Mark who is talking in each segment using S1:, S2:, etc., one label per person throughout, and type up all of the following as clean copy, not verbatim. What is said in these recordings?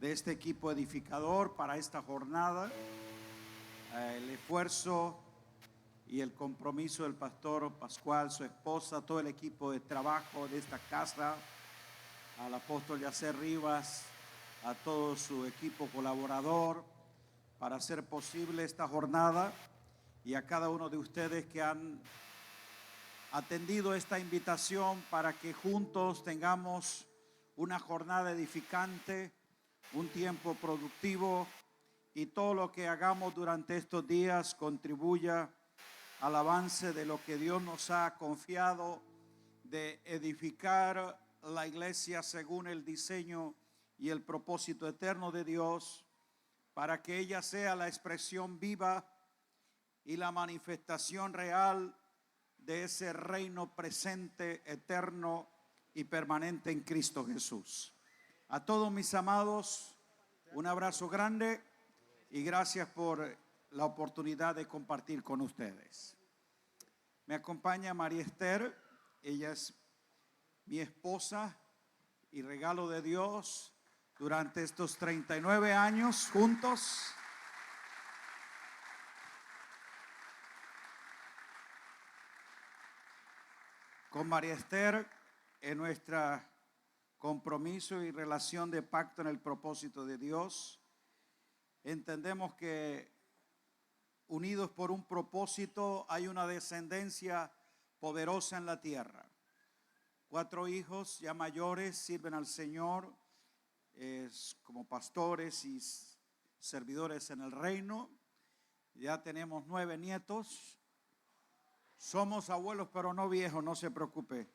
S1: de este equipo edificador para esta jornada, el esfuerzo y el compromiso del pastor Pascual, su esposa, todo el equipo de trabajo de esta casa, al apóstol Yacer Rivas, a todo su equipo colaborador para hacer posible esta jornada, y a cada uno de ustedes que han atendido esta invitación para que juntos tengamos una jornada edificante, un tiempo productivo, y todo lo que hagamos durante estos días contribuya al avance de lo que Dios nos ha confiado de edificar la iglesia según el diseño y el propósito eterno de Dios, para que ella sea la expresión viva y la manifestación real de ese reino presente, eterno y permanente en Cristo Jesús. A todos mis amados, un abrazo grande y gracias por la oportunidad de compartir con ustedes. Me acompaña María Esther, ella es mi esposa y regalo de Dios durante estos 39 años juntos. Con María Esther en nuestro compromiso y relación de pacto en el propósito de Dios, entendemos que unidos por un propósito hay una descendencia poderosa en la tierra. 4 hijos ya mayores sirven al Señor como pastores y servidores en el reino. Ya tenemos 9 nietos. Somos abuelos pero no viejos, no se preocupe.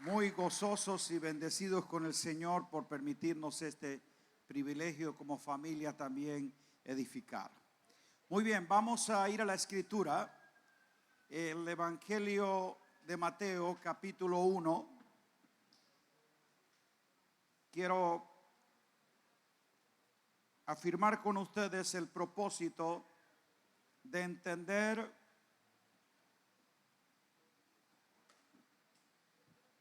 S1: Muy gozosos y bendecidos con el Señor por permitirnos este privilegio como familia también edificar. Muy bien, vamos a ir a la escritura. El Evangelio de Mateo, capítulo 1. Quiero afirmar con ustedes el propósito de entender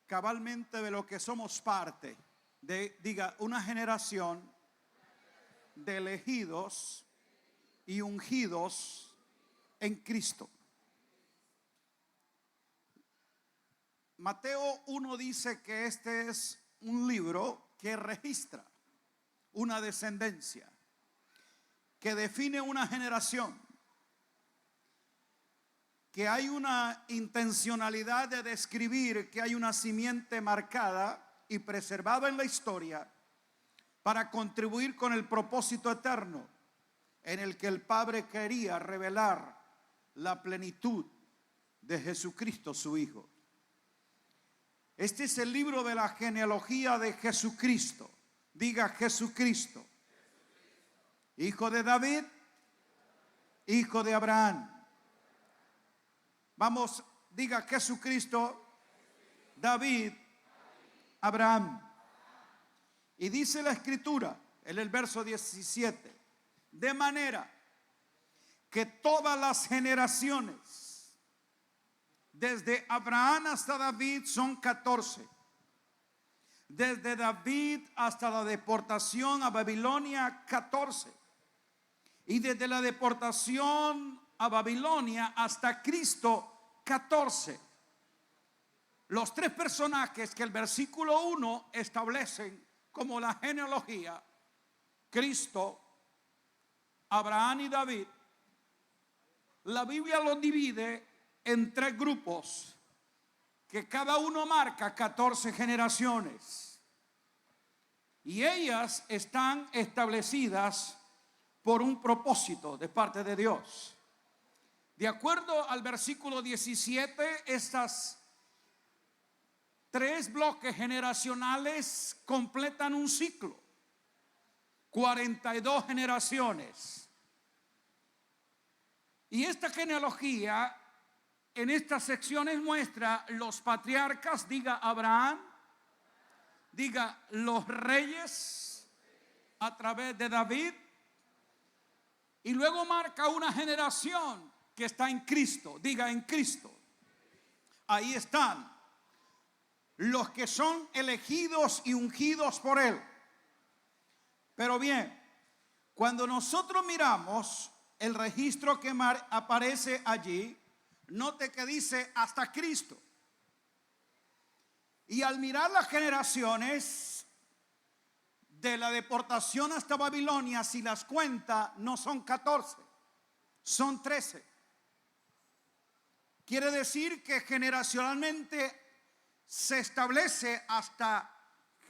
S1: cabalmente de lo que somos parte de, diga, una generación de elegidos y ungidos en Cristo. Mateo 1 dice que este es un libro que registra una descendencia, que define una generación, que hay una intencionalidad de describir que hay una simiente marcada y preservada en la historia para contribuir con el propósito eterno en el que el Padre quería revelar la plenitud de Jesucristo, su Hijo. Este es el libro de la genealogía de Jesucristo. Diga Jesucristo, hijo de David, hijo de Abraham. Vamos, diga Jesucristo, David, Abraham. Y dice la escritura en el verso 17, de manera que todas las generaciones desde Abraham hasta David son 14. Desde David hasta la deportación a Babilonia, 14. Y desde la deportación a Babilonia hasta Cristo, 14. Los 3 personajes que el versículo 1 establecen como la genealogía, Cristo, Abraham y David, la Biblia los divide en 3 grupos que cada uno marca 14 generaciones, y ellas están establecidas por un propósito de parte de Dios. De acuerdo al versículo 17, estas 3 bloques generacionales completan un ciclo, 42 generaciones. Y esta genealogía en estas secciones muestra los patriarcas, diga Abraham, diga los reyes a través de David, y luego marca una generación que está en Cristo, diga en Cristo. Ahí están los que son elegidos y ungidos por Él. Pero bien, cuando nosotros miramos el registro que aparece allí, note que dice hasta Cristo. Y al mirar las generaciones de la deportación hasta Babilonia, si las cuenta, no son 14, son 13. Quiere decir que generacionalmente se establece hasta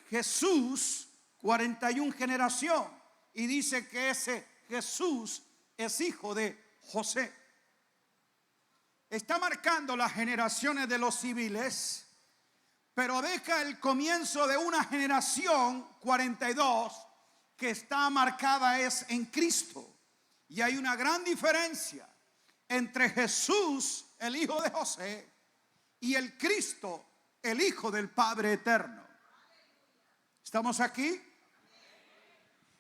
S1: Jesús 41 generación. Y dice que ese Jesús es hijo de José. Está marcando las generaciones de los civiles, pero deja el comienzo de una generación 42 que está marcada es en Cristo. Y hay una gran diferencia entre Jesús, el hijo de José, y el Cristo, el hijo del Padre eterno. ¿Estamos aquí?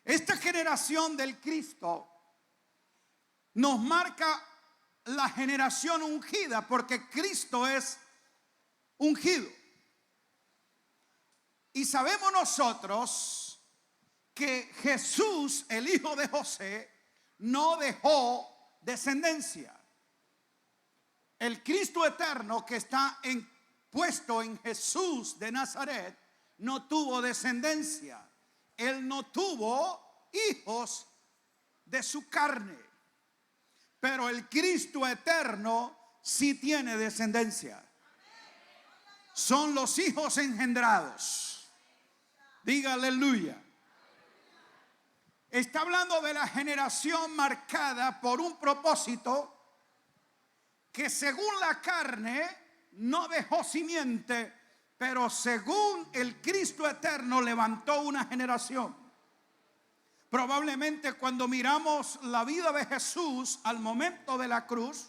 S1: Esta generación del Cristo nos marca la generación ungida, porque Cristo es ungido. Y sabemos nosotros que Jesús, el hijo de José, no dejó descendencia. El Cristo eterno que está puesto en Jesús de Nazaret no tuvo descendencia. Él no tuvo hijos de su carne. Pero el Cristo eterno sí tiene descendencia. Son los hijos engendrados. Diga aleluya. Está hablando de la generación marcada por un propósito que según la carne no dejó simiente, pero según el Cristo eterno levantó una generación. Probablemente cuando miramos la vida de Jesús al momento de la cruz,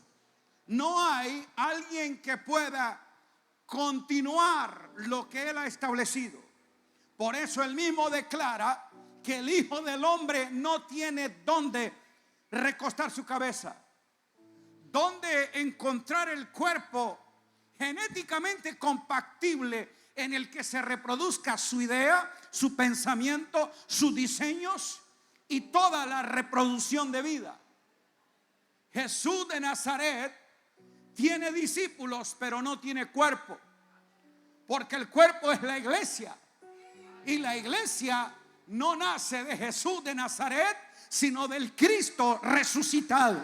S1: no hay alguien que pueda continuar lo que Él ha establecido. Por eso Él mismo declara que el Hijo del Hombre no tiene dónde recostar su cabeza, dónde encontrar el cuerpo genéticamente compatible en el que se reproduzca su idea, su pensamiento, sus diseños y toda la reproducción de vida. Jesús de Nazaret tiene discípulos, pero no tiene cuerpo, porque el cuerpo es la iglesia. Y la iglesia no nace de Jesús de Nazaret, sino del Cristo resucitado.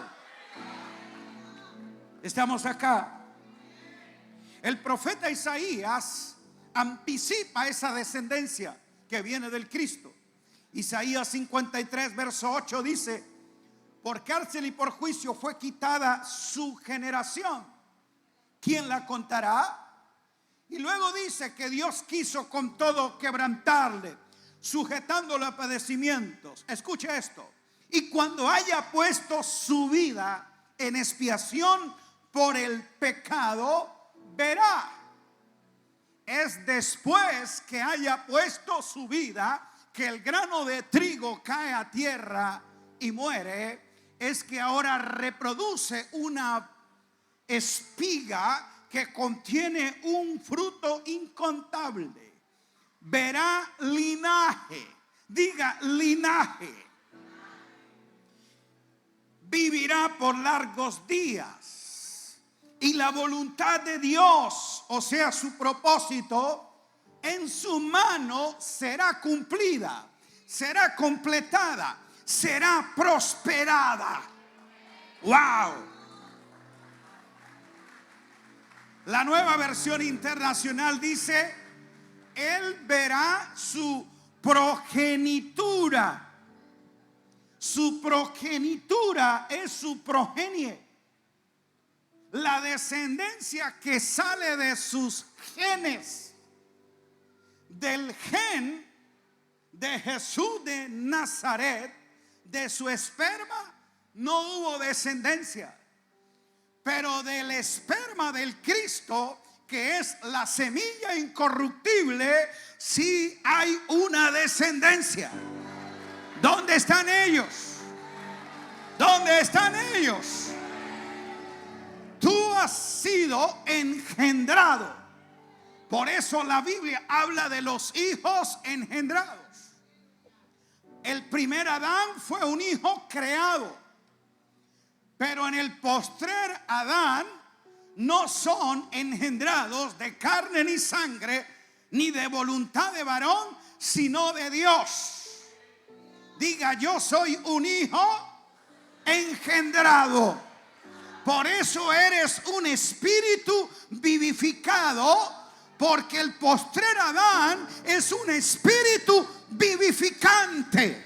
S1: Estamos acá. El profeta Isaías anticipa esa descendencia que viene del Cristo. Isaías 53 verso 8 dice: por cárcel y por juicio fue quitada su generación, ¿quién la contará? Y luego dice que Dios quiso con todo quebrantarle, sujetándolo a padecimientos. Escuche esto: y cuando haya puesto su vida en expiación por el pecado, verá. Es después que haya puesto su vida, que el grano de trigo cae a tierra y muere, es que ahora reproduce una espiga que contiene un fruto incontable. Verá linaje. Diga linaje. Vivirá por largos días. Y la voluntad de Dios, o sea, su propósito, en su mano será cumplida, será completada, será prosperada. ¡Wow! La Nueva Versión Internacional dice: Él verá su progenitura. Su progenitura es su progenie. La descendencia que sale de sus genes. Del gen de Jesús de Nazaret, de su esperma, no hubo descendencia. Pero del esperma del Cristo, que es la semilla incorruptible, sí hay una descendencia. ¿Dónde están ellos? ¿Dónde están ellos? Tú has sido engendrado Por eso la Biblia habla de los hijos engendrados. El primer Adán fue un hijo creado, pero en el postrer Adán no son engendrados de carne ni sangre, ni de voluntad de varón, sino de Dios. Diga: yo soy un hijo engendrado. Por eso eres un espíritu vivificado, porque el postrer Adán es un espíritu vivificante.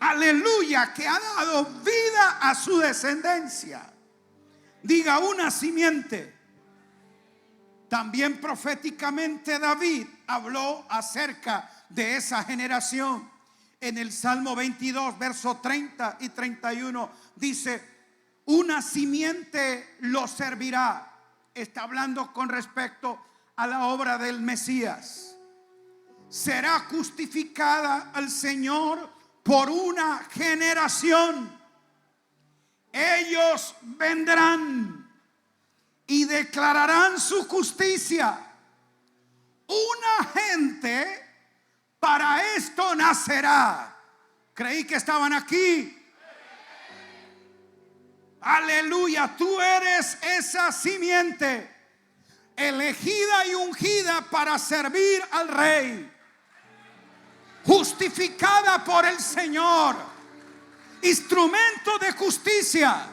S1: Aleluya, que ha dado vida a su descendencia. Diga: una simiente. También proféticamente David habló acerca de esa generación. En el Salmo 22, versos 30 y 31 dice: una simiente lo servirá. Está hablando con respecto a la obra del Mesías. Será justificada al Señor por una generación. Ellos vendrán y declararán su justicia. Una gente para esto nacerá. Creí que estaban aquí. Aleluya, tú eres esa simiente elegida y ungida para servir al Rey, justificada por el Señor, instrumento de justicia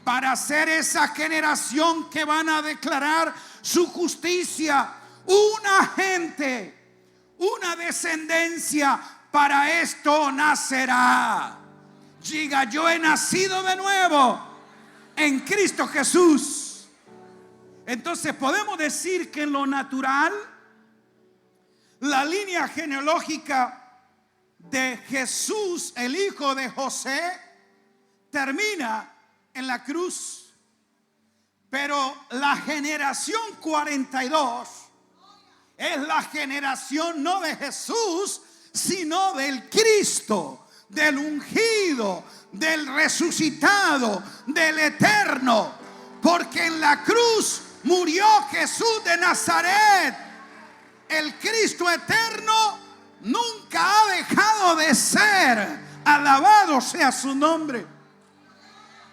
S1: para ser esa generación que van a declarar su justicia. Una gente, una descendencia para esto nacerá. Diga: yo he nacido de nuevo en Cristo Jesús. Entonces podemos decir que en lo natural, la línea genealógica de Jesús, el hijo de José, termina en la cruz. Pero la generación 42 es la generación no de Jesús, sino del Cristo, del ungido, del resucitado, del eterno. Porque en la cruz murió Jesús de Nazaret. El Cristo eterno nunca ha dejado de ser. Alabado sea su nombre.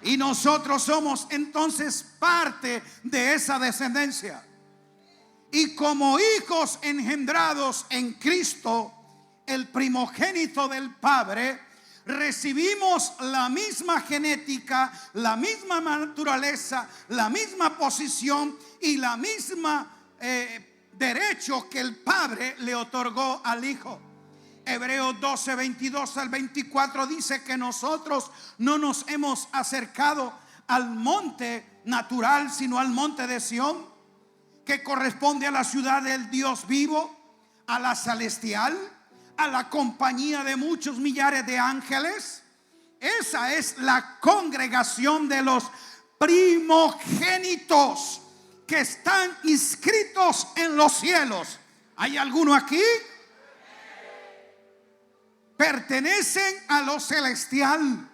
S1: Y nosotros somos entonces parte de esa descendencia. Y como hijos engendrados en Cristo, el primogénito del Padre, recibimos la misma genética, la misma naturaleza, la misma posición y la misma derecho que el Padre le otorgó al Hijo. Hebreos 12, 22 al 24 dice que nosotros no nos hemos acercado al monte natural, sino al monte de Sión, que corresponde a la ciudad del Dios vivo, a la celestial, a la compañía de muchos millares de ángeles. Esa es la congregación de los primogénitos que están inscritos en los cielos. ¿Hay alguno aquí? Pertenecen a lo celestial.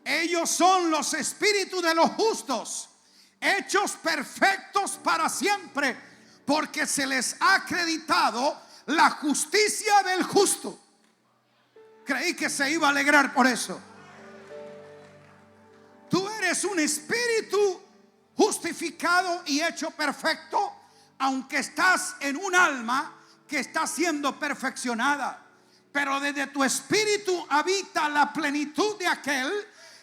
S1: Ellos son los espíritus de los justos, hechos perfectos para siempre, porque se les ha acreditado la justicia del justo. Creí que se iba a alegrar por eso. Tú eres un espíritu justificado y hecho perfecto, aunque estás en un alma que está siendo perfeccionada. Pero desde tu espíritu habita la plenitud de aquel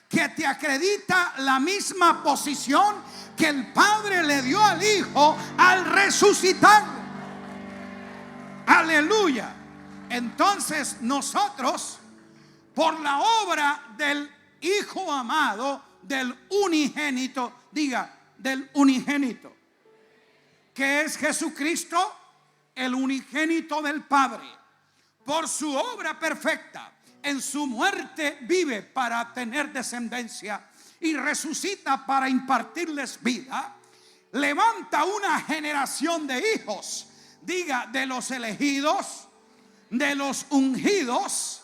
S1: que te acredita la misma posición que el Padre le dio al Hijo al resucitar. Aleluya. Entonces nosotros, por la obra del Hijo amado, del unigénito, diga, del unigénito, que es Jesucristo, el unigénito del Padre, por su obra perfecta, en su muerte vive para tener descendencia y resucita para impartirles vida, levanta una generación de hijos, diga, de los elegidos, de los ungidos,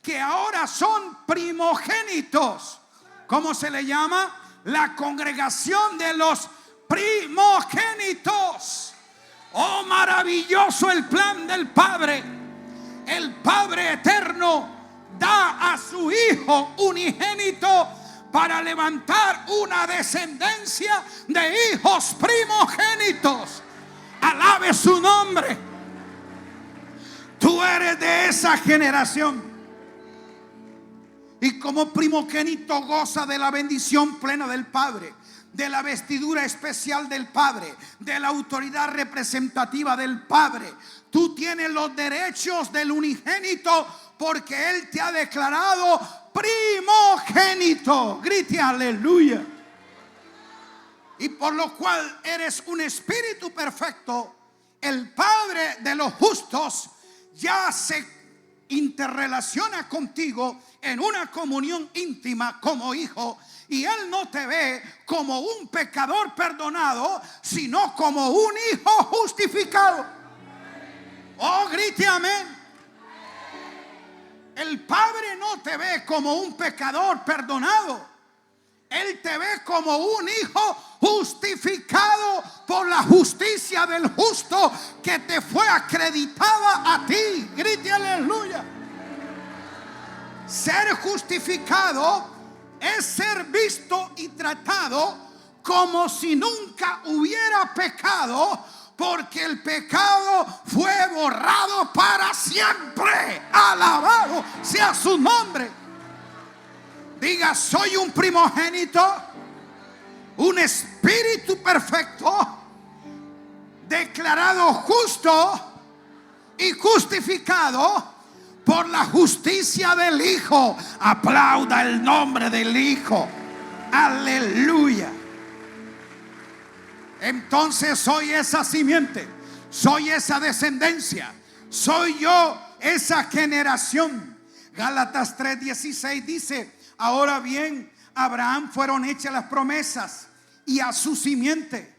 S1: que ahora son primogénitos. ¿Cómo se le llama? La congregación de los primogénitos. Oh, maravilloso el plan del Padre. El Padre eterno da a su Hijo unigénito para levantar una descendencia de hijos primogénitos. Alabe su nombre. Tú eres de esa generación. Y como primogénito goza de la bendición plena del Padre, de la vestidura especial del Padre, de la autoridad representativa del Padre. Tú tienes los derechos del unigénito porque Él te ha declarado primogénito. Grite aleluya. Y por lo cual eres un espíritu perfecto. El Padre de los justos ya se interrelaciona contigo en una comunión íntima como hijo. Y Él no te ve como un pecador perdonado, sino como un hijo justificado. Oh, grite amén. El Padre no te ve como un pecador perdonado. Él te ve como un hijo justificado por la justicia del justo que te fue acreditada a ti. Grite aleluya. Ser justificado es ser visto y tratado como si nunca hubiera pecado, porque el pecado fue borrado para siempre. Alabado sea su nombre. Diga: soy un primogénito, un espíritu perfecto, declarado justo y justificado por la justicia del Hijo. Aplauda el nombre del Hijo. Aleluya. Entonces soy esa simiente, soy esa descendencia, soy yo esa generación. Gálatas 3:16 dice: ahora bien, a Abraham fueron hechas las promesas y a su simiente.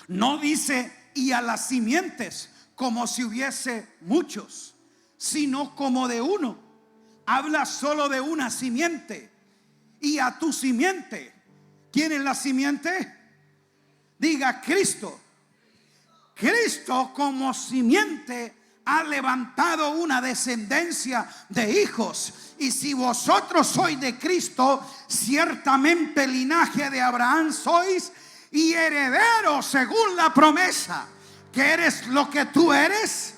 S1: No dice y a las simientes como si hubiese muchos, sino como de uno. Habla solo de una simiente. Y a tu simiente. ¿Quién es la simiente? Diga: Cristo. Cristo como simiente ha levantado una descendencia de hijos. Y si vosotros sois de Cristo, ciertamente linaje de Abraham sois y herederos según la promesa. ¿Qué eres lo que tú eres?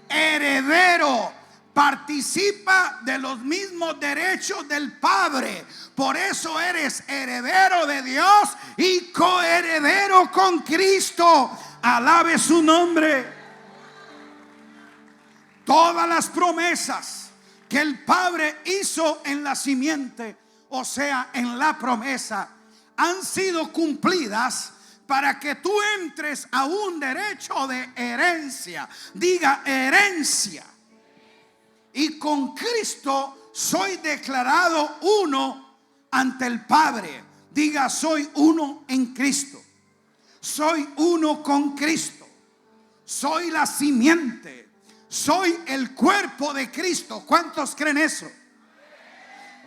S1: Heredero. Participa de los mismos derechos del Padre. Por eso eres heredero de Dios y coheredero con Cristo. Alabe su nombre. Todas las promesas que el Padre hizo en la simiente, o sea, en la promesa, han sido cumplidas para que tú entres a un derecho de herencia. Diga: herencia. Y con Cristo soy declarado uno ante el Padre. Diga: soy uno en Cristo. Soy uno con Cristo. Soy la simiente. Soy el cuerpo de Cristo. ¿Cuántos creen eso?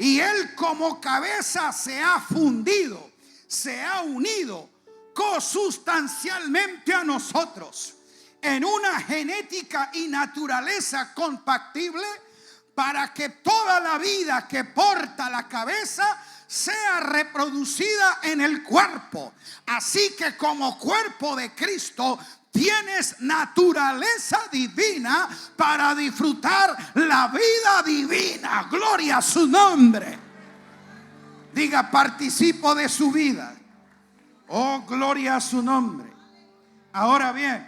S1: Y Él como cabeza se ha fundido, se ha unido consustancialmente a nosotros en una genética y naturaleza compatible, para que toda la vida que porta la cabeza sea reproducida en el cuerpo. Así que como cuerpo de Cristo tienes naturaleza divina para disfrutar la vida divina. Gloria a su nombre. Diga: participo de su vida. Oh, gloria a su nombre. Ahora bien,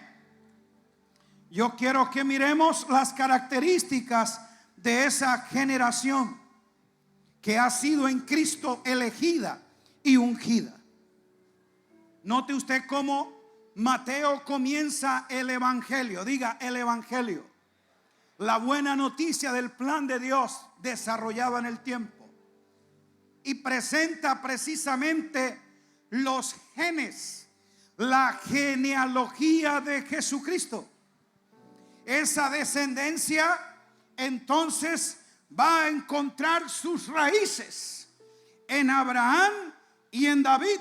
S1: yo quiero que miremos las características de esa generación que ha sido en Cristo elegida y ungida. Note usted cómo Mateo comienza el evangelio. Diga: el evangelio. La buena noticia del plan de Dios desarrollado en el tiempo. Y presenta precisamente los genes, la genealogía de Jesucristo. Esa descendencia entonces va a encontrar sus raíces en Abraham y en David.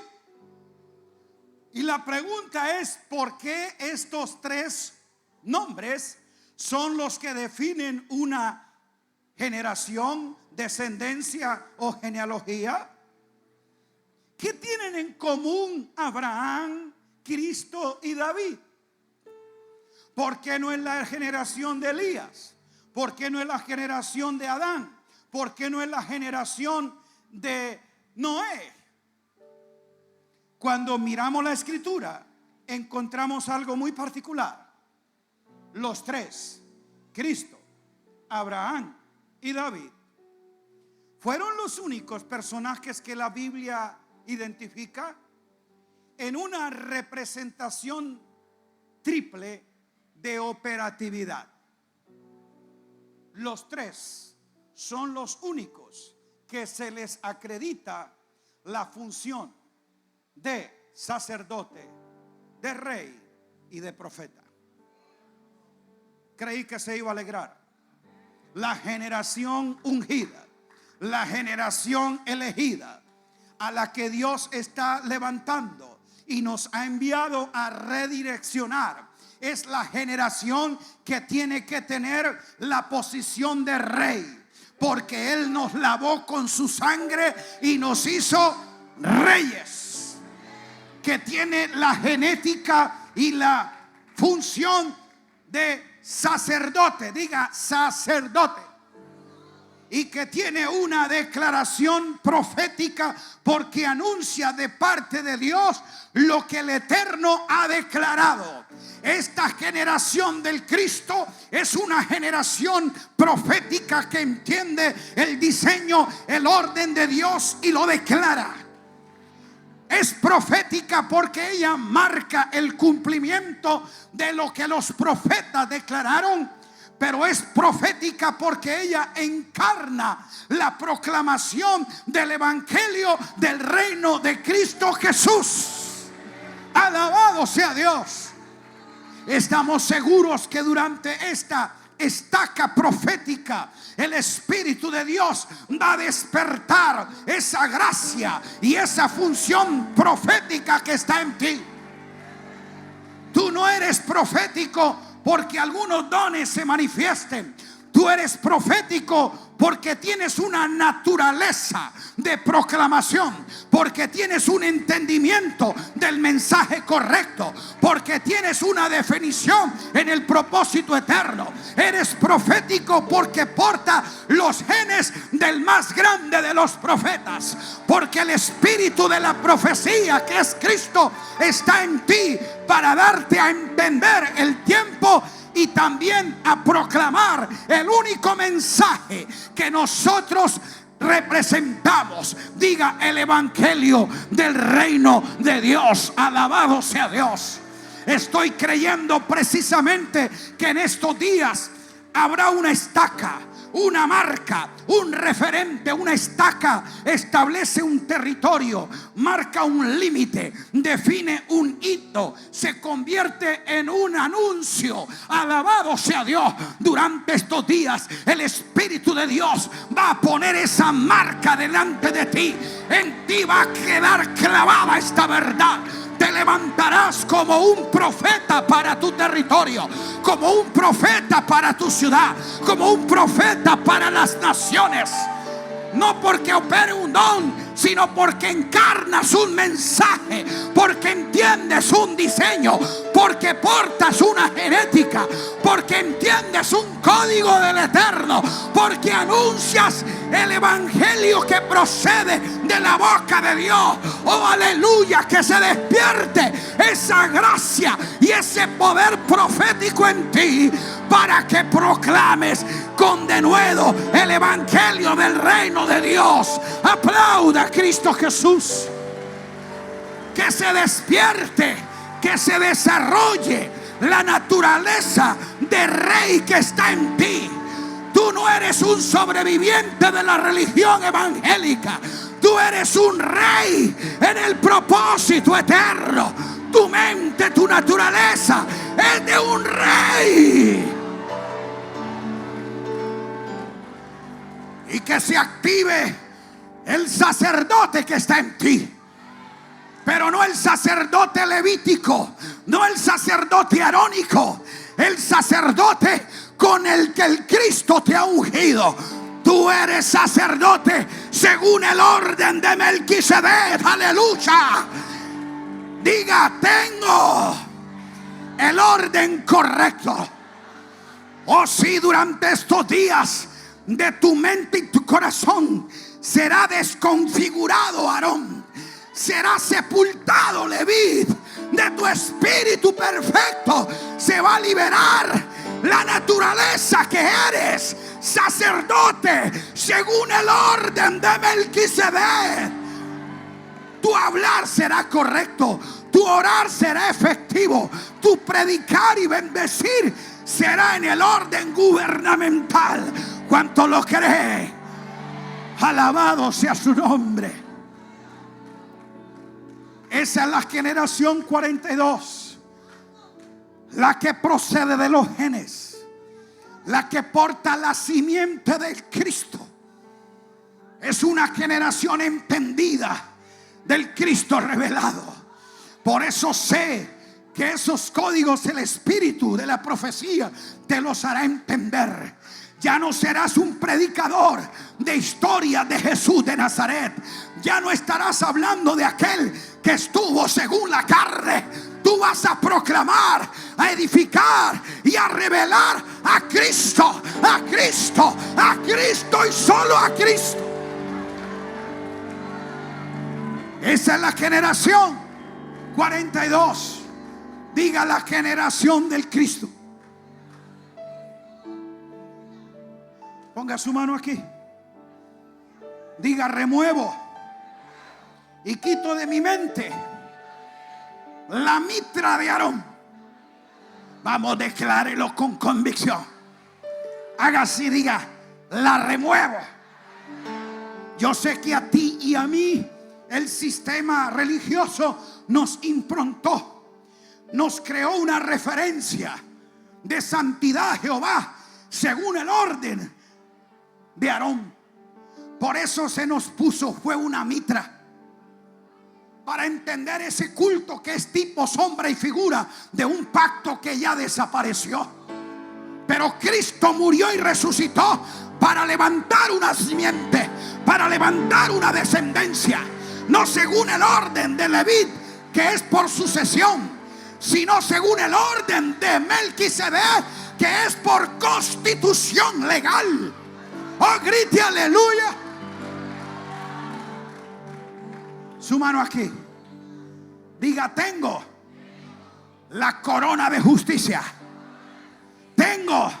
S1: Y la pregunta es, ¿por qué estos tres nombres son los que definen una generación, descendencia o genealogía? ¿Qué tienen en común Abraham, Cristo y David? ¿Por qué no es la generación de Elías? ¿Por qué no es la generación de Adán? ¿Por qué no es la generación de Noé? Cuando miramos la escritura, encontramos algo muy particular. Los tres, Cristo, Abraham y David, fueron los únicos personajes que la Biblia identifica en una representación triple de operatividad. Los tres son los únicos que se les acredita la función de sacerdote, de rey y de profeta. Creí que se iba a alegrar. La generación ungida, la generación elegida, a la que Dios está levantando y nos ha enviado a redireccionar, es la generación que tiene que tener la posición de rey, porque Él nos lavó con su sangre y nos hizo reyes. Que tiene la genética y la función de sacerdote, diga sacerdote, y que tiene una declaración profética porque anuncia de parte de Dios lo que el Eterno ha declarado. Esta generación del Cristo es una generación profética que entiende el diseño, el orden de Dios y lo declara. Es profética porque ella marca el cumplimiento de lo que los profetas declararon, pero es profética porque ella encarna la proclamación del evangelio del reino de Cristo Jesús. Alabado sea Dios. Estamos seguros que durante esta estaca profética el Espíritu de Dios va a despertar esa gracia y esa función profética que está en ti. Tú no eres profético porque algunos dones se manifiesten. Tú eres profético porque tienes una naturaleza de proclamación, porque tienes un entendimiento del mensaje correcto, porque tienes una definición en el propósito eterno. Eres profético porque porta los genes del más grande de los profetas, porque el espíritu de la profecía, que es Cristo, está en ti para darte a entender el tiempo y también a proclamar el único mensaje que nosotros representamos. Diga el evangelio del reino de Dios. Alabado sea Dios. Estoy creyendo precisamente que en estos días habrá una estaca, una marca, un referente. Una estaca establece un territorio, marca un límite, define un hito, se convierte en un anuncio. Alabado sea Dios. Durante estos días el Espíritu de Dios va a poner esa marca delante de ti. En ti va a quedar clavada esta verdad. Te levantarás como un profeta para tu territorio, como un profeta para tu ciudad, como un profeta para las naciones. No porque opere un don, sino porque encarnas un mensaje, porque entiendes un diseño, porque portas una genética, porque entiendes un código del Eterno, porque anuncias el evangelio que procede de la boca de Dios. Oh, aleluya, que se despierte esa gracia y ese poder profético en ti, para que proclames con denuedo el evangelio del reino de Dios. Aplauda a Cristo Jesús. Que se despierte, que se desarrolle la naturaleza de rey que está en ti. Tú no eres un sobreviviente de la religión evangélica. Tú eres un rey en el propósito eterno. Tu mente, tu naturaleza es de un rey. Y que se active el sacerdote que está en ti. Pero no el sacerdote levítico, no el sacerdote arónico, el sacerdote con el que el Cristo te ha ungido. Tú eres sacerdote según el orden de Melquisedec. Aleluya. Diga: tengo el orden correcto. Oh sí, durante estos días de tu mente y tu corazón será desconfigurado Aarón, será sepultado Leví. De tu espíritu perfecto se va a liberar la naturaleza que eres, sacerdote según el orden de Melquisedec. Tu hablar será correcto, tu orar será efectivo, tu predicar y bendecir será en el orden gubernamental. ¿Cuánto lo cree? Alabado sea su nombre. Esa es la generación 42, la que procede de los genes, la que porta la simiente del Cristo. Es una generación entendida del Cristo revelado. Por eso sé que esos códigos el espíritu de la profecía te los hará entender. Ya no serás un predicador de historia de Jesús de Nazaret. Ya no estarás hablando de aquel que estuvo según la carne. Tú vas a proclamar, a edificar y a revelar a Cristo, a Cristo, a Cristo y solo a Cristo. Esa es la generación 42. Diga: la generación del Cristo. Ponga su mano aquí. Diga: remuevo y quito de mi mente la mitra de Aarón. Vamos, declárelo con convicción. Haga así, diga: la remuevo. Yo sé que a ti y a mí el sistema religioso nos improntó, nos creó una referencia de santidad a Jehová según el orden de Aarón. Por eso se nos puso, fue una mitra, para entender ese culto que es tipo, sombra y figura de un pacto que ya desapareció. Pero Cristo murió y resucitó para levantar una simiente, para levantar una descendencia, no según el orden de Leví, que es por sucesión, sino según el orden de Melquisedec, que es por constitución legal. Oh, grite aleluya. Su mano aquí. Diga: tengo la corona de justicia. Tengo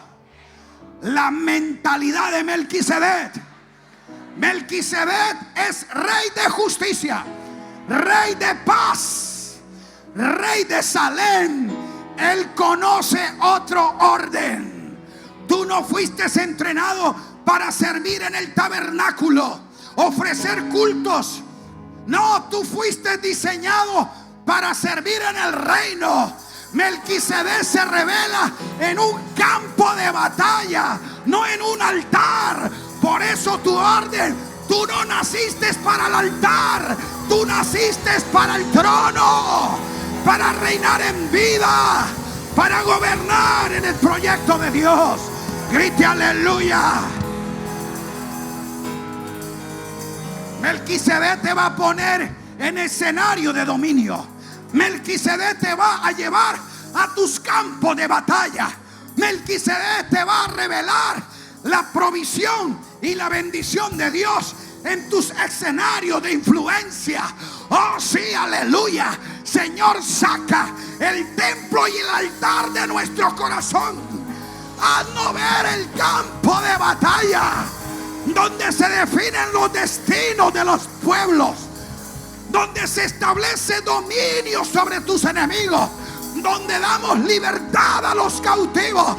S1: la mentalidad de Melquisedec. Melquisedec es rey de justicia, rey de paz, rey de Salem. Él conoce otro orden. Tú no fuiste entrenado para servir en el tabernáculo, ofrecer cultos. No, tú fuiste diseñado para servir en el reino. Melquisedec se revela en un campo de batalla, no en un altar. Por eso tu orden, tú no naciste para el altar, tú naciste para el trono, para reinar en vida, para gobernar en el proyecto de Dios. Grite aleluya. Melquisedec te va a poner en escenario de dominio. Melquisedec te va a llevar a tus campos de batalla. Melquisedec te va a revelar la provisión y la bendición de Dios en tus escenarios de influencia. Oh sí, aleluya. Señor, saca el templo y el altar de nuestro corazón. Haznos ver el campo de batalla, donde se definen los destinos de los pueblos, donde se establece dominio sobre tus enemigos, donde damos libertad a los cautivos,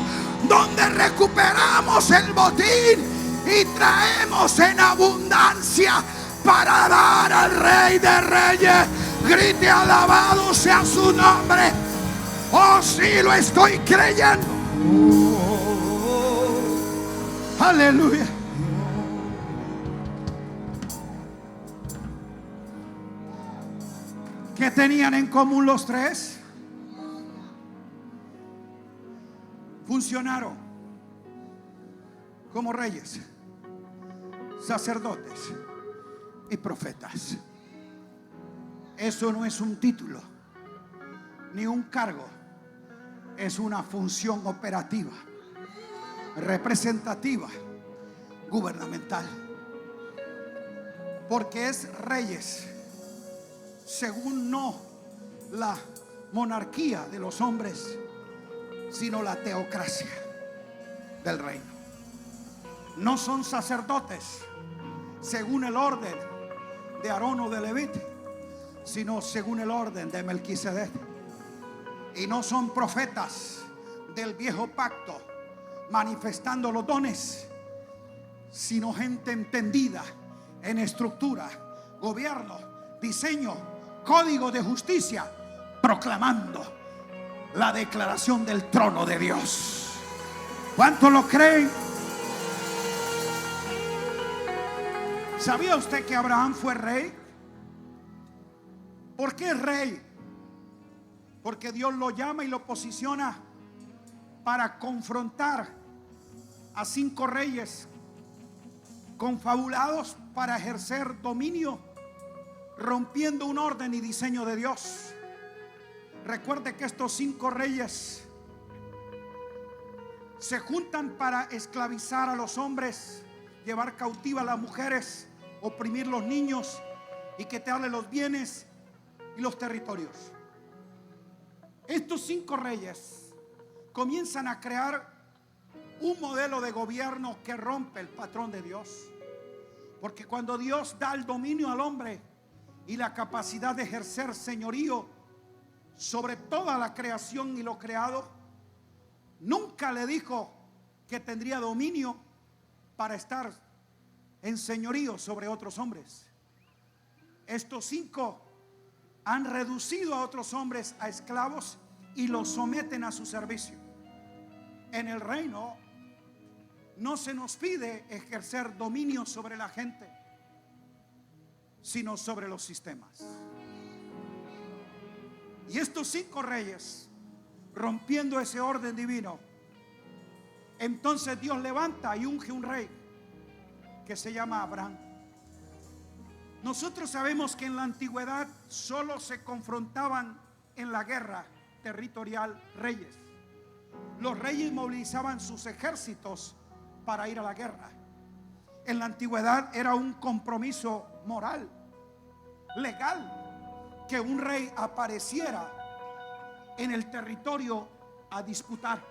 S1: donde recuperamos el botín y traemos en abundancia para dar al Rey de Reyes. Grite: alabado sea su nombre. Oh sí, lo estoy creyendo. Aleluya. ¿Qué tenían en común los tres? Funcionaron como reyes, sacerdotes y profetas. Eso no es un título ni un cargo, es una función operativa, representativa, gubernamental. Porque es reyes según no la monarquía de los hombres, sino la teocracia del reino. No son sacerdotes según el orden de Aarón o de Leví, sino según el orden de Melquisedec. Y no son profetas del viejo pacto manifestando los dones, sino gente entendida en estructura, gobierno, diseño, código de justicia, proclamando la declaración del trono de Dios. ¿Cuántos lo creen? ¿Sabía usted que Abraham fue rey? ¿Por qué rey? Porque Dios lo llama y lo posiciona para confrontar a 5 reyes confabulados para ejercer dominio, rompiendo un orden y diseño de Dios. Recuerde que estos 5 reyes se juntan para esclavizar a los hombres, llevar cautiva a las mujeres, oprimir los niños y quitarle los bienes y los territorios. Estos 5 reyes comienzan a crear un modelo de gobierno que rompe el patrón de Dios. Porque cuando Dios da el dominio al hombre y la capacidad de ejercer señorío sobre toda la creación y lo creado, nunca le dijo que tendría dominio para estar en señorío sobre otros hombres. Estos 5 han reducido a otros hombres a esclavos y los someten a su servicio. En el reino no se nos pide ejercer dominio sobre la gente, sino sobre los sistemas. Y estos 5 reyes, rompiendo ese orden divino, entonces Dios levanta y unge un rey que se llama Abraham. Nosotros sabemos que en la antigüedad solo se confrontaban en la guerra territorial reyes. Los reyes movilizaban sus ejércitos para ir a la guerra. En la antigüedad era un compromiso moral, legal, que un rey apareciera en el territorio a disputar.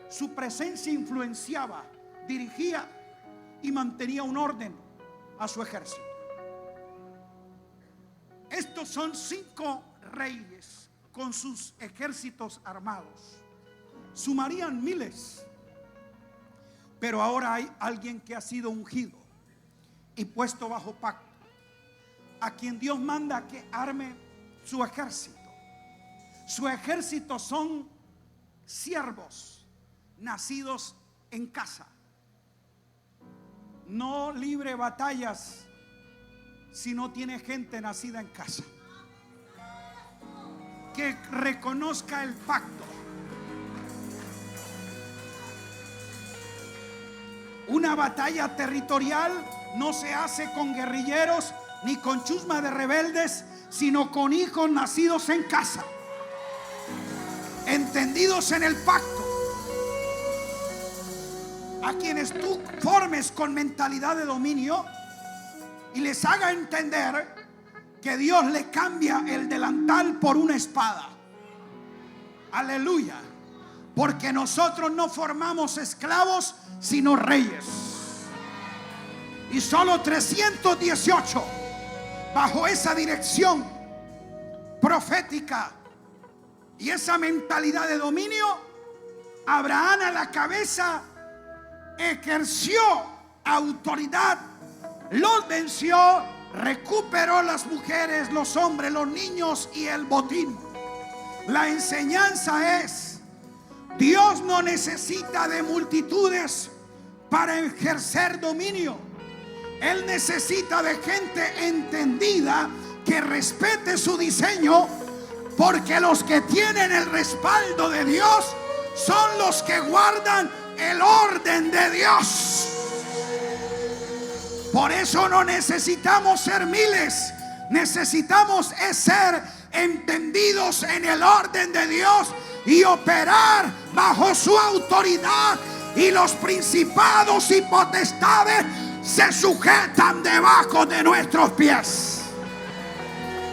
S1: Su presencia influenciaba, dirigía y mantenía un orden a su ejército. Estos son 5 reyes con sus ejércitos armados. Sumarían miles. Pero ahora hay alguien que ha sido ungido y puesto bajo pacto, a quien Dios manda que arme su ejército. Su ejército son siervos nacidos en casa. No libre batallas si no tiene gente nacida en casa, que reconozca el pacto. Una batalla territorial no se hace con guerrilleros ni con chusma de rebeldes, sino con hijos nacidos en casa, entendidos en el pacto, a quienes tú formes con mentalidad de dominio y les haga entender que Dios le cambia el delantal por una espada. Aleluya. Porque nosotros no formamos esclavos, sino reyes. Y solo 318 bajo esa dirección profética y esa mentalidad de dominio, Abraham a la cabeza ejerció autoridad, los venció, recuperó las mujeres, los hombres, los niños y el botín. La enseñanza es: Dios no necesita de multitudes para ejercer dominio. Él necesita de gente entendida que respete su diseño, porque los que tienen el respaldo de Dios son los que guardan el orden de Dios. Por eso no necesitamos ser miles, necesitamos ser entendidos en el orden de Dios y operar bajo su autoridad, y los principados y potestades se sujetan debajo de nuestros pies.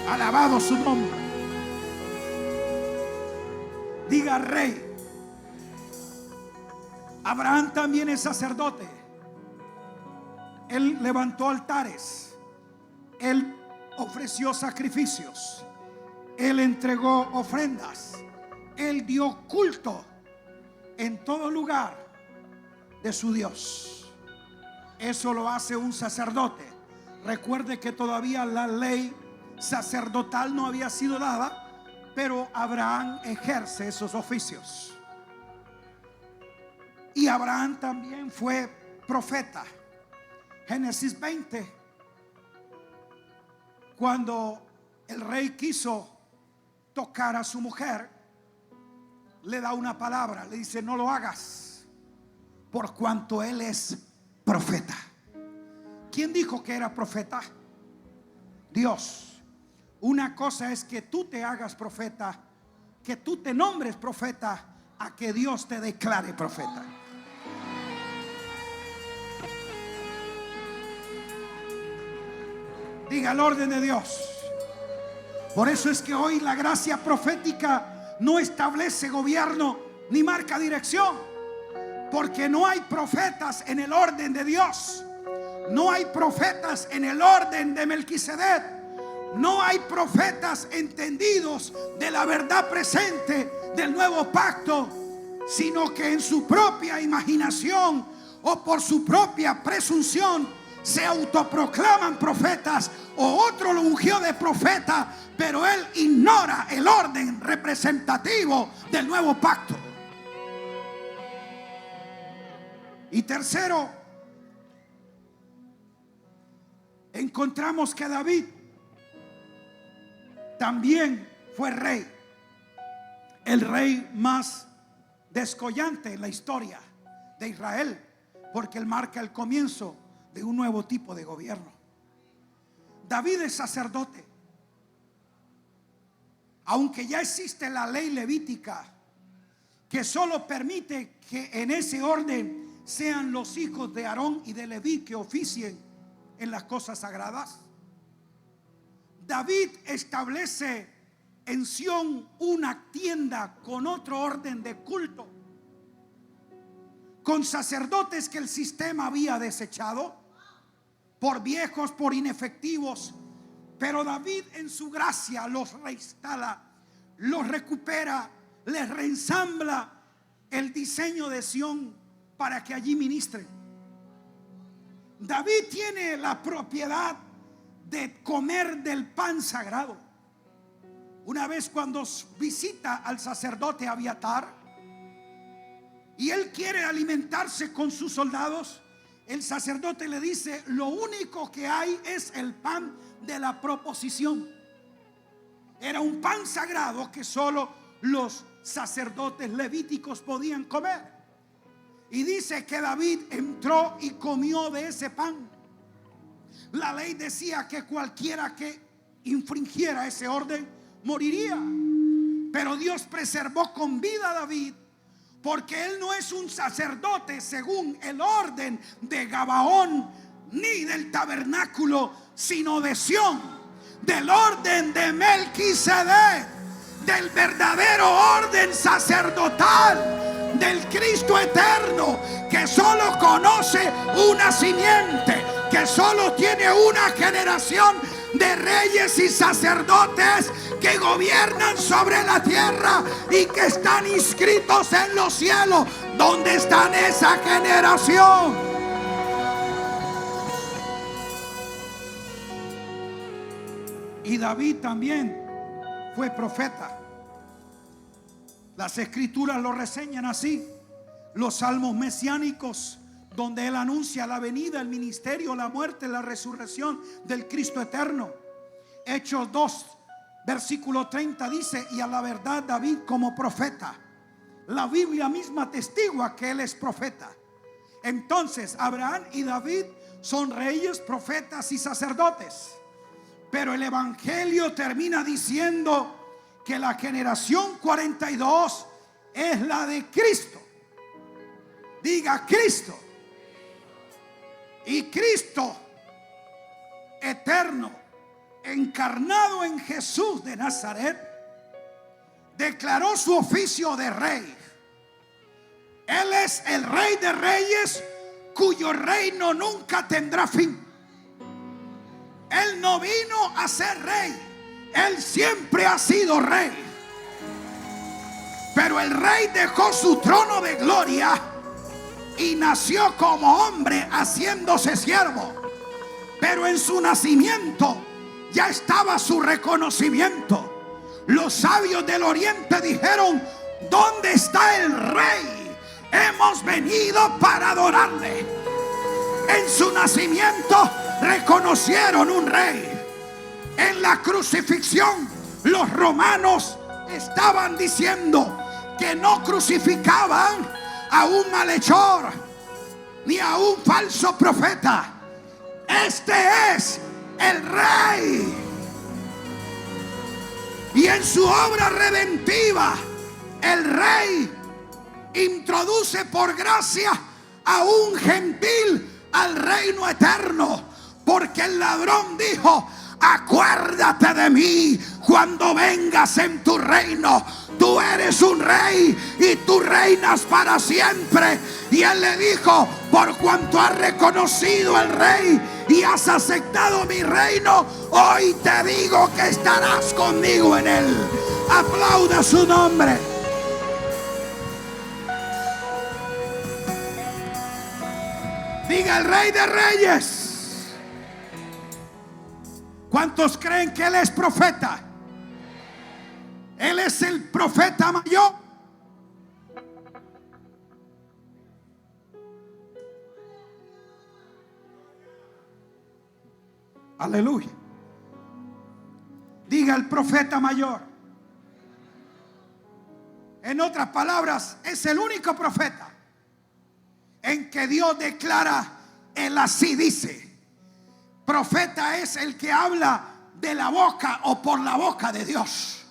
S1: Alabado su nombre. Diga rey. Abraham también es sacerdote. Él levantó altares, él ofreció sacrificios, él entregó ofrendas, él dio culto en todo lugar de su Dios. Eso lo hace un sacerdote. Recuerde que todavía la ley sacerdotal no había sido dada, pero Abraham ejerce esos oficios. Y Abraham también fue profeta. Génesis 20, cuando el rey quiso tocar a su mujer, le da una palabra, le dice: no lo hagas, por cuanto él es profeta. ¿Quién dijo que era profeta? Dios. Una cosa es que tú te hagas profeta, que tú te nombres profeta, a que Dios te declare profeta. Diga el orden de Dios. Por eso es que hoy la gracia profética no establece gobierno ni marca dirección, porque no hay profetas en el orden de Dios. No hay profetas en el orden de Melquisedec. No hay profetas entendidos de la verdad presente del nuevo pacto, sino que en su propia imaginación o por su propia presunción se autoproclaman profetas, o otro lo ungió de profeta, pero él ignora el orden representativo del nuevo pacto. Y tercero, encontramos que David también fue rey, el rey más descollante en la historia de Israel, porque él marca el comienzo de un nuevo tipo de gobierno. David es sacerdote. Aunque ya existe la ley levítica que solo permite que en ese orden sean los hijos de Aarón y de Leví que oficien en las cosas sagradas, David establece en Sión una tienda con otro orden de culto, con sacerdotes que el sistema había desechado por viejos, por inefectivos. Pero David en su gracia los reinstala, los recupera, les reensambla el diseño de Sión para que allí ministren. David tiene la propiedad de comer del pan sagrado. Una vez cuando visita al sacerdote Abiatar y él quiere alimentarse con sus soldados, el sacerdote le dice: lo único que hay es el pan de la proposición. Era un pan sagrado que solo los sacerdotes levíticos podían comer. Y dice que David entró y comió de ese pan. La ley decía que cualquiera que infringiera ese orden moriría, pero Dios preservó con vida a David, porque él no es un sacerdote según el orden de Gabaón ni del tabernáculo, sino de Sión, del orden de Melquisedec, del verdadero orden sacerdotal del Cristo eterno, que solo conoce una simiente, que solo tiene una generación de reyes y sacerdotes que gobiernan sobre la tierra y que están inscritos en los cielos. ¿Dónde están esa generación? Y David también fue profeta. Las escrituras lo reseñan así. Los salmos mesiánicos, donde él anuncia la venida, el ministerio, la muerte, la resurrección del Cristo eterno. Hechos 2, versículo 30 dice: y a la verdad David como profeta, la Biblia misma atestigua que él es profeta. Entonces Abraham y David son reyes, profetas y sacerdotes. Pero el evangelio termina diciendo que la generación 42 es la de Cristo. Diga Cristo. Y Cristo eterno, encarnado en Jesús de Nazaret, declaró su oficio de rey. Él es el Rey de Reyes, cuyo reino nunca tendrá fin. Él no vino a ser rey, él siempre ha sido rey. Pero el rey dejó su trono de gloria y nació como hombre, haciéndose siervo. Pero en su nacimiento ya estaba su reconocimiento. Los sabios del oriente dijeron: ¿dónde está el rey? Hemos venido para adorarle. En su nacimiento reconocieron un rey. En la crucifixión, los romanos estaban diciendo que no crucificaban a un malhechor ni a un falso profeta. Este es el rey. Y en su obra redentiva, el rey introduce por gracia a un gentil al reino eterno. Porque el ladrón dijo: acuérdate de mí cuando vengas en tu reino. Tú eres un rey y tú reinas para siempre. Y él le dijo: por cuanto has reconocido al rey y has aceptado mi reino, hoy te digo que estarás conmigo en él. Aplauda su nombre. Diga: el Rey de Reyes. ¿Cuántos creen que él es profeta? Él es el profeta mayor. Aleluya. Diga: el profeta mayor. En otras palabras, es el único profeta en que Dios declara: él así dice. Profeta es el que habla de la boca o por la boca de Dios.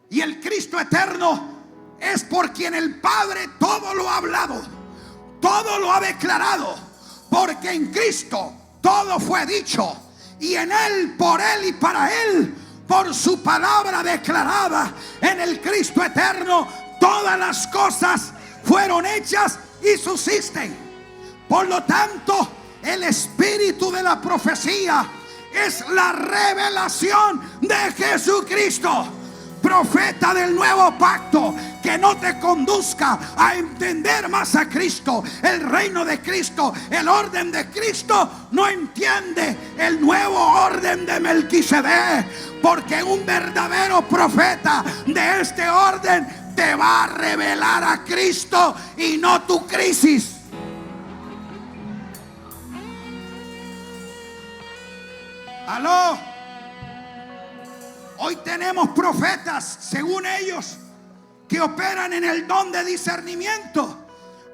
S1: Y el Cristo eterno es por quien el Padre todo lo ha hablado, todo lo ha declarado. Porque en Cristo todo fue dicho, y en Él, por Él y para Él, por su palabra declarada. En el Cristo eterno todas las cosas fueron hechas y subsisten. Por lo tanto, el espíritu de la profecía es la revelación de Jesucristo. Profeta del nuevo pacto, que no te conduzca a entender más a Cristo, el reino de Cristo, el orden de Cristo. No entiende el nuevo orden de Melquisedec, porque un verdadero profeta de este orden te va a revelar a Cristo y no tu crisis. Aló. Hoy tenemos profetas, según ellos, que operan en el don de discernimiento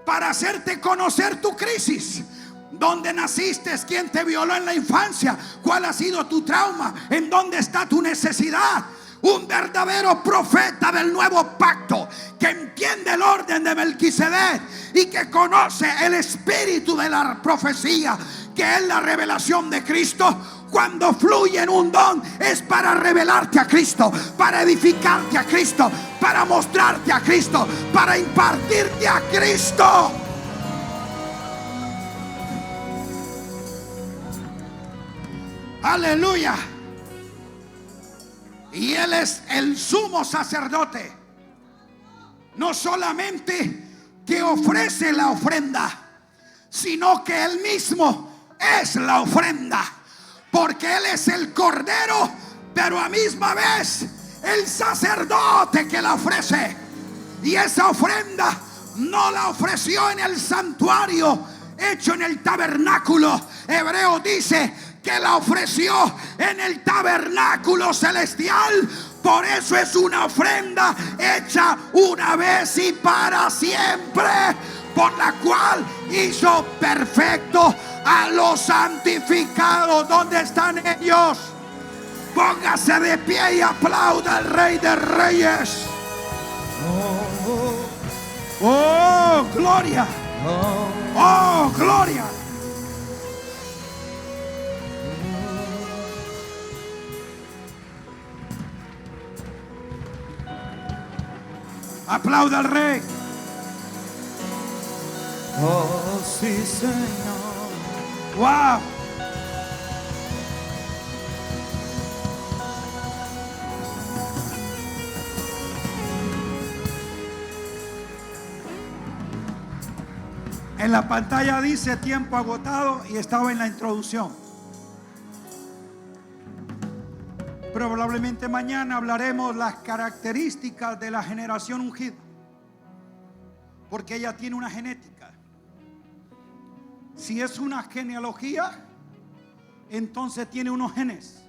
S1: para hacerte conocer tu crisis. ¿Dónde naciste? ¿Quién te violó en la infancia? ¿Cuál ha sido tu trauma? ¿En dónde está tu necesidad? Un verdadero profeta del nuevo pacto, que entiende el orden de Melquisedec y que conoce el espíritu de la profecía, que es la revelación de Cristo. Cuando fluye en un don, es para revelarte a Cristo, para edificarte a Cristo, para mostrarte a Cristo, para impartirte a Cristo. Aleluya. Y Él es el sumo sacerdote. No solamente que ofrece la ofrenda, sino que Él mismo es la ofrenda. Porque Él es el cordero, pero a misma vez el sacerdote que la ofrece. Y esa ofrenda no la ofreció en el santuario hecho en el tabernáculo. Hebreo dice que la ofreció en el tabernáculo celestial. Por eso es una ofrenda hecha una vez y para siempre, por la cual hizo perfecto a los santificados. ¿Dónde están ellos? Póngase de pie y aplauda al Rey de Reyes. Oh, gloria. Oh, gloria. Aplauda al Rey.
S2: Oh, sí, Señor.
S1: Wow. En la pantalla dice tiempo agotado y estaba en la introducción. Probablemente mañana hablaremos las características de la generación ungida, porque ella tiene una genética. Si es una genealogía, entonces tiene unos genes.